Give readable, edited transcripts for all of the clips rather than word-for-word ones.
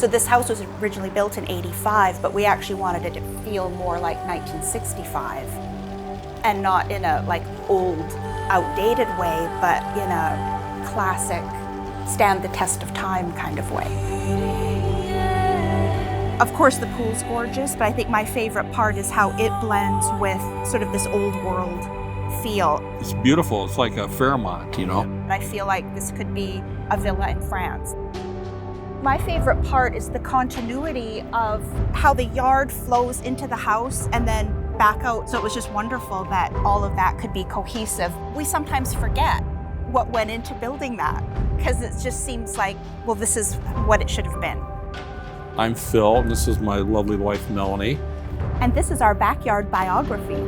So this house was originally built in '85, but we actually wanted it to feel more like 1965 and not in a like old, outdated way, but in a classic, stand the test of time kind of way. Of course, the pool's gorgeous, but I think my favorite part is how it blends with sort of this old world feel. It's beautiful. It's like a Fairmont, you know? And I feel like this could be a villa in France. My favorite part is the continuity of how the yard flows into the house and then back out. So it was just wonderful that all of that could be cohesive. We sometimes forget what went into building that because it just seems like, well, this is what it should have been. I'm Phil, and this is my lovely wife, Melanie. And this is our backyard biography.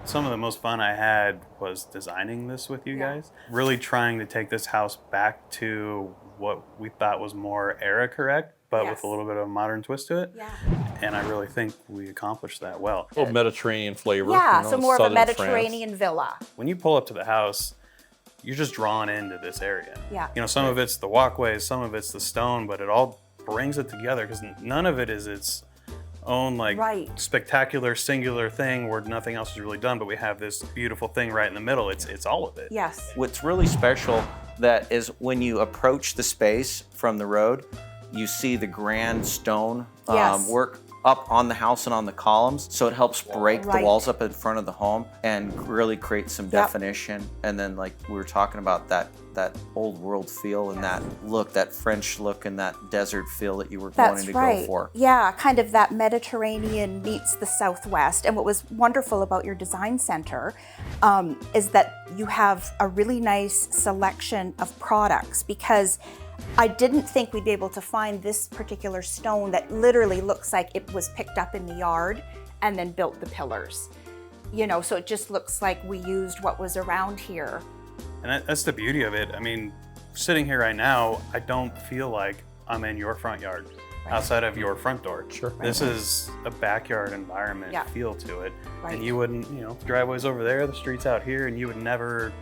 Some of the most fun I had was designing this with you guys. Really trying to take this house back to what we thought was more era correct, but with a little bit of a modern twist to it. Yeah. And I really think we accomplished that well. A little Mediterranean flavor. Yeah, you know, so more of a southern Mediterranean France. villa. When you pull up to the house, you're just drawn into this area. Yeah. You know, some of it's the walkways, some of it's the stone, but it all brings it together because none of it is its own like spectacular singular thing where nothing else is really done, but we have this beautiful thing right in the middle. It's all of it. Yes. What's really special that is when you approach the space from the road, you see the grand stone work up on the house and on the columns. So it helps break the walls up in front of the home and really create some definition. And then like we were talking about that old world feel and that look, that French look and that desert feel that you were wanting to go for. Yeah, kind of that Mediterranean meets the Southwest. And what was wonderful about your design center is that you have a really nice selection of products, because I didn't think we'd be able to find this particular stone that literally looks like it was picked up in the yard and then built the pillars. You know, so it just looks like we used what was around here. And that's the beauty of it. I mean, sitting here right now, I don't feel like I'm in your front yard outside of your front door. Sure. This is a backyard environment feel to it. Right. And you wouldn't, you know, the driveway's over there, the street's out here, and you would never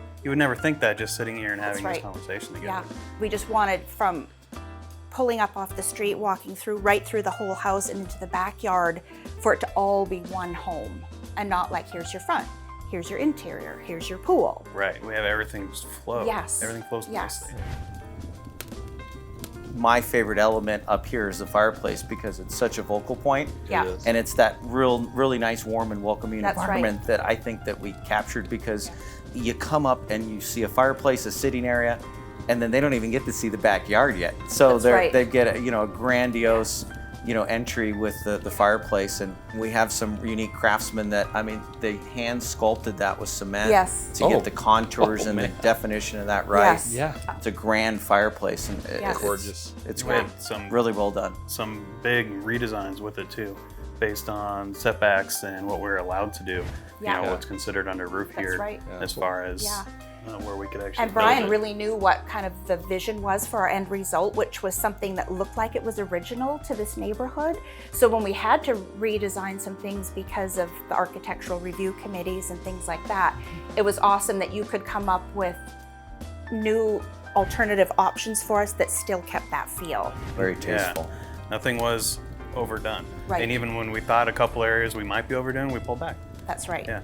think that just sitting here and having this conversation together. Yeah, we just wanted from pulling up off the street, walking through, right through the whole house and into the backyard, for it to all be one home and not like, here's your front, here's your interior, here's your pool. Right, we have everything just flow. Yes. Everything flows nicely. My favorite element up here is the fireplace because it's such a vocal point. Yeah. And it's that really nice, warm and welcoming environment that I think that we captured, because you come up and you see a fireplace, a sitting area, and then they don't even get to see the backyard yet. So they get a grandiose entry with the fireplace. And we have some unique craftsmen that, I mean, they hand sculpted that with cement to get the contours and the definition of that right. Yes. Yeah. It's a grand fireplace, and it's gorgeous. It's We great. had some Really well done. Some big redesigns with it too, based on setbacks and what we're allowed to do. Yeah. You know, what's considered under roof here as far as where we could actually And Brian build it. really knew what kind of the vision was for our end result, which was something that looked like it was original to this neighborhood. So when we had to redesign some things because of the architectural review committees and things like that, it was awesome that you could come up with new alternative options for us that still kept that feel. Very tasteful. Nothing was overdone. Right. And even when we thought a couple areas we might be overdoing, we pulled back. That's right. Yeah.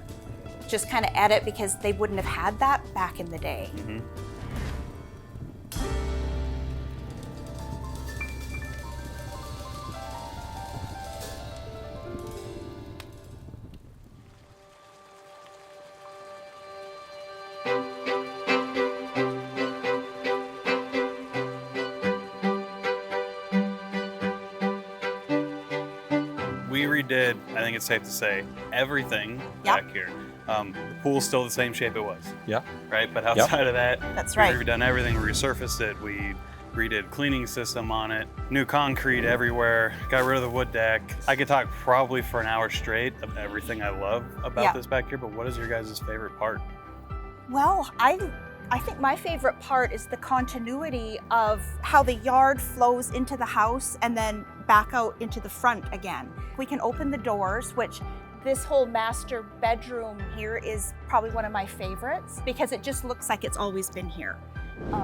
Just kind of edit, because they wouldn't have had that back in the day. Mm-hmm. We redid, I think it's safe to say, everything back here. The pool's still the same shape it was. Yeah. Right? But outside of that, That's right. we've redone everything. We resurfaced it. We redid cleaning system on it, new concrete everywhere, got rid of the wood deck. I could talk probably for an hour straight of everything I love about this back here, but what is your guys' favorite part? Well, I I think my favorite part is the continuity of how the yard flows into the house and then back out into the front again. We can open the doors, which this whole master bedroom here is probably one of my favorites because it just looks like it's always been here.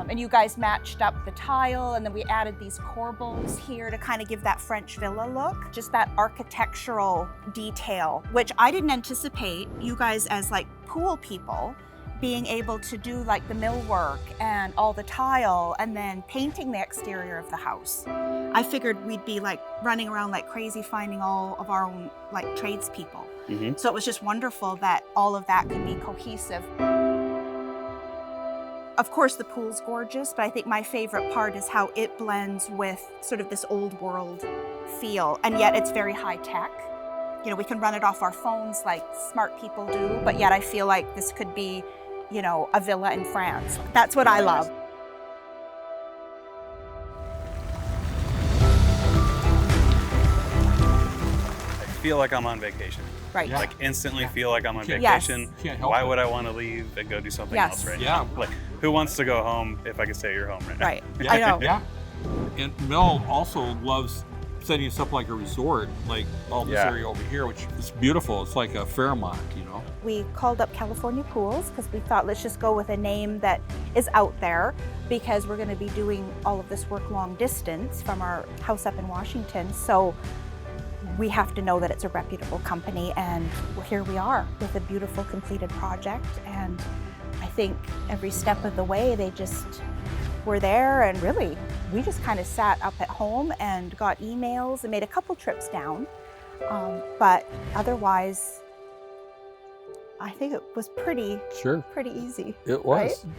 And you guys matched up the tile, and then we added these corbels here to kind of give that French villa look. Just that architectural detail, which I didn't anticipate you guys as like pool people being able to do like the millwork and all the tile and then painting the exterior of the house. I figured we'd be like running around like crazy finding all of our own like tradespeople. So it was just wonderful that all of that could be cohesive. Of course, the pool's gorgeous, but I think my favorite part is how it blends with sort of this old world feel, and yet it's very high tech. You know, we can run it off our phones like smart people do, but yet I feel like this could be, you know, a villa in France. That's what I love. I feel like I'm on vacation. Right. Like instantly feel like I'm on vacation. Can't help Why it. would I want to leave and go do something Yes. else right Yeah. now? Like, who wants to go home if I could stay at your home right now? Right. I know. Yeah. And Mel also loves setting us up like a resort, like all this area over here, which is beautiful. It's like a Fairmont, you know. We called up California Pools because we thought let's just go with a name that is out there because we're going to be doing all of this work long distance from our house up in Washington. So we have to know that it's a reputable company, and here we are with a beautiful completed project. And I think every step of the way they just were there, and really we just kind of sat up at home and got emails and made a couple trips down, but otherwise I think it was pretty easy. It was. Right?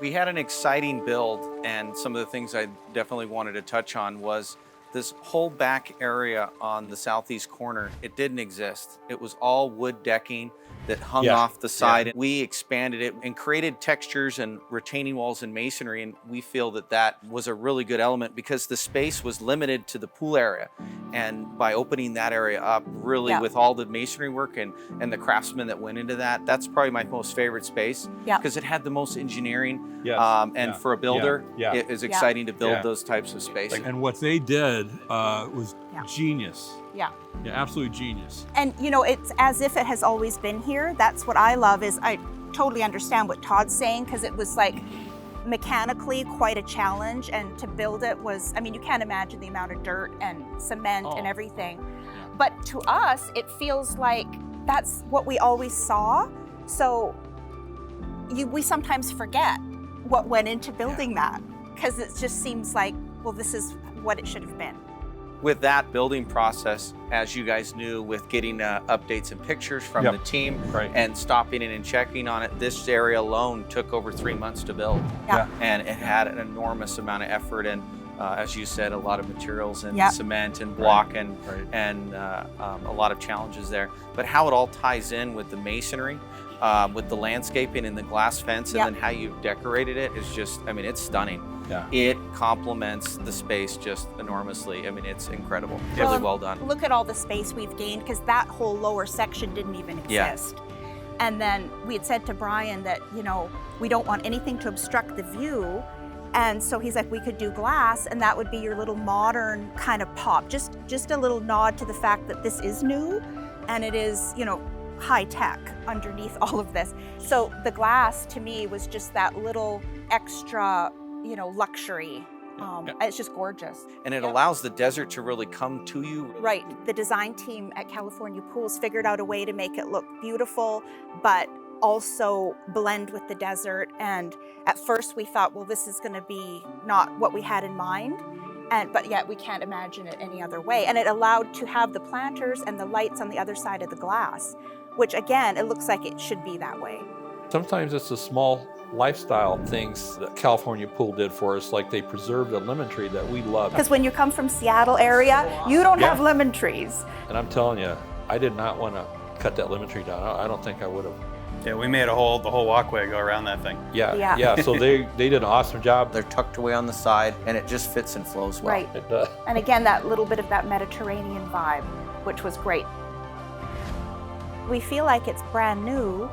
We had an exciting build, and some of the things I definitely wanted to touch on was this whole back area on the southeast corner. It didn't exist. It was all wood decking that hung off the side. Yeah. We expanded it and created textures and retaining walls and masonry, and we feel that that was a really good element because the space was limited to the pool area. And by opening that area up, really with all the masonry work and the craftsmen that went into that, that's probably my most favorite space because it had the most engineering. And for a builder, it is exciting to build those types of spaces. And what they did was genius. Yeah, absolute genius. And you know, it's as if it has always been here. That's what I love. Is I totally understand what Todd's saying because it was like mechanically quite a challenge, and to build it was, I mean, you can't imagine the amount of dirt and cement and everything. But to us, it feels like that's what we always saw. So we sometimes forget what went into building that because it just seems like, well, this is what it should have been. With that building process, as you guys knew, with getting updates and pictures from the team and stopping in and checking on it, this area alone took over 3 months to build. And it had an enormous amount of effort and, as you said, a lot of materials and cement and block and a lot of challenges there. But how it all ties in with the masonry, with the landscaping and the glass fence, and then how you decorated it is just, I mean, it's stunning. It complements the space just enormously. I mean, it's incredible. Really well done. Look at all the space we've gained because that whole lower section didn't even exist. And then we had said to Brian that, you know, we don't want anything to obstruct the view. And so he's like, we could do glass, and that would be your little modern kind of pop. Just a little nod to the fact that this is new and it is, you know, high tech underneath all of this. So the glass to me was just that little extra, you know, luxury. It's just gorgeous. And it allows the desert to really come to you. Right. The design team at California Pools figured out a way to make it look beautiful, but also blend with the desert. And at first we thought, well, this is going to be not what we had in mind. But yet we can't imagine it any other way. And it allowed to have the planters and the lights on the other side of the glass, which again, it looks like it should be that way. Sometimes it's the small lifestyle things that California Pool did for us, like they preserved the lemon tree that we love. Because when you come from Seattle area, you don't have lemon trees. And I'm telling you, I did not want to cut that lemon tree down. I don't think I would have Yeah, we made the whole walkway go around that thing. Yeah. So they did an awesome job. They're tucked away on the side, and it just fits and flows well. Right. It does. And again, that little bit of that Mediterranean vibe, which was great. We feel like it's brand new,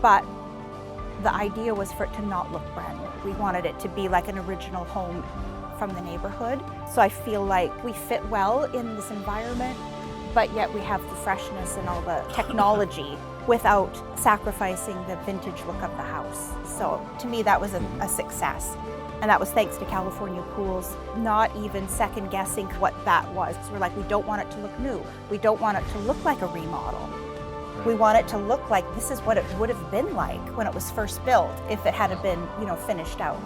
but the idea was for it to not look brand new. We wanted it to be like an original home from the neighborhood. So I feel like we fit well in this environment, but yet we have the freshness and all the technology without sacrificing the vintage look of the house. So to me, that was a success. And that was thanks to California Pools, not even second guessing what that was. So we're like, we don't want it to look new. We don't want it to look like a remodel. We want it to look like this is what it would have been like when it was first built if it had been, finished out.